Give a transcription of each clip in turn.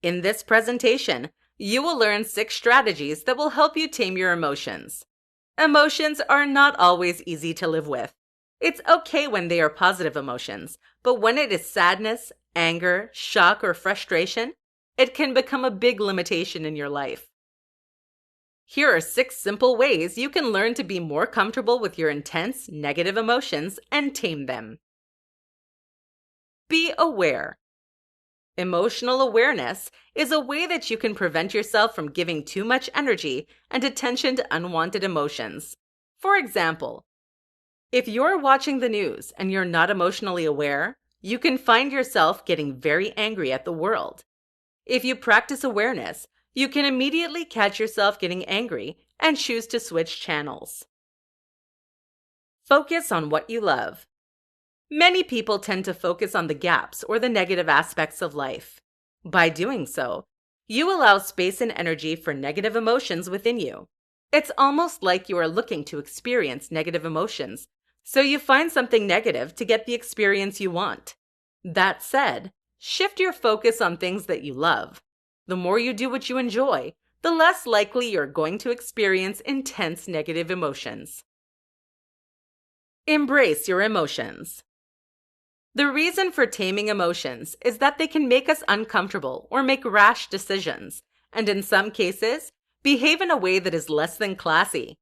In this presentation, you will learn 6 strategies that will help you tame your emotions. Emotions are not always easy to live with. It's okay when they are positive emotions, but when it is sadness, anger, shock, or frustration, it can become a big limitation in your life. Here are 6 simple ways you can learn to be more comfortable with your intense, negative emotions and tame them. Be aware. Emotional awareness is a way that you can prevent yourself from giving too much energy and attention to unwanted emotions. For example, if you're watching the news and you're not emotionally aware, you can find yourself getting very angry at the world. If you practice awareness, you can immediately catch yourself getting angry and choose to switch channels. Focus on what you love. Many people tend to focus on the gaps or the negative aspects of life. By doing so, you allow space and energy for negative emotions within you. It's almost like you are looking to experience negative emotions, so you find something negative to get the experience you want. That said, shift your focus on things that you love. The more you do what you enjoy, the less likely you're going to experience intense negative emotions. Embrace your emotions. The reason for taming emotions is that they can make us uncomfortable or make rash decisions, and in some cases, behave in a way that is less than classy.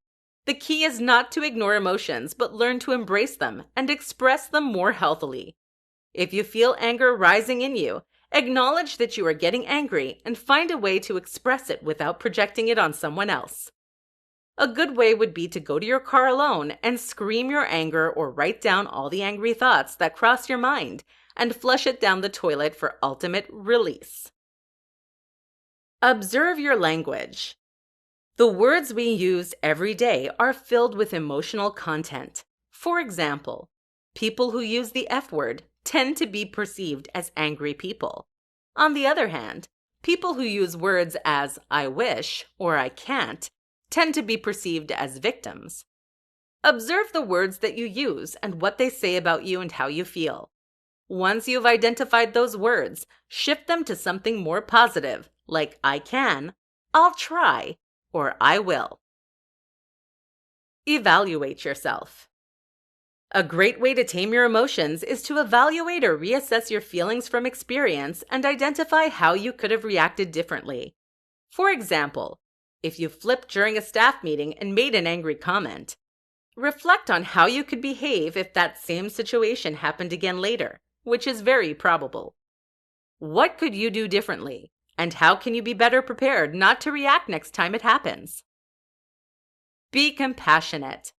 The key is not to ignore emotions, but learn to embrace them and express them more healthily. If you feel anger rising in you, acknowledge that you are getting angry and find a way to express it without projecting it on someone else. A good way would be to go to your car alone and scream your anger or write down all the angry thoughts that cross your mind and flush it down the toilet for ultimate release. Observe your language. The words we use every day are filled with emotional content. For example, people who use the F word tend to be perceived as angry people. On the other hand, people who use words as I wish or I can't tend to be perceived as victims. Observe the words that you use and what they say about you and how you feel. Once you've identified those words, shift them to something more positive, like I can, I'll try, or I will. Evaluate yourself. A great way to tame your emotions is to evaluate or reassess your feelings from experience and identify how you could have reacted differently. For example, if you flipped during a staff meeting and made an angry comment, reflect on how you could behave if that same situation happened again later, which is very probable. What could you do differently, and how can you be better prepared not to react next time it happens? Be compassionate.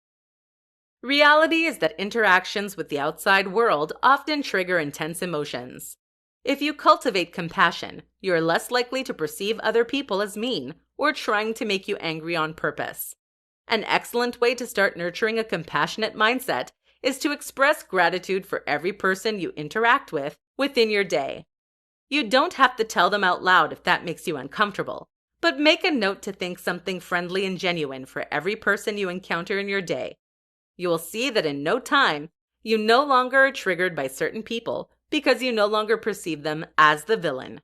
Reality is that interactions with the outside world often trigger intense emotions. If you cultivate compassion, you're less likely to perceive other people as mean or trying to make you angry on purpose. An excellent way to start nurturing a compassionate mindset is to express gratitude for every person you interact with within your day. You don't have to tell them out loud if that makes you uncomfortable, but make a note to think something friendly and genuine for every person you encounter in your day. You will see that in no time, you no longer are triggered by certain people because you no longer perceive them as the villain.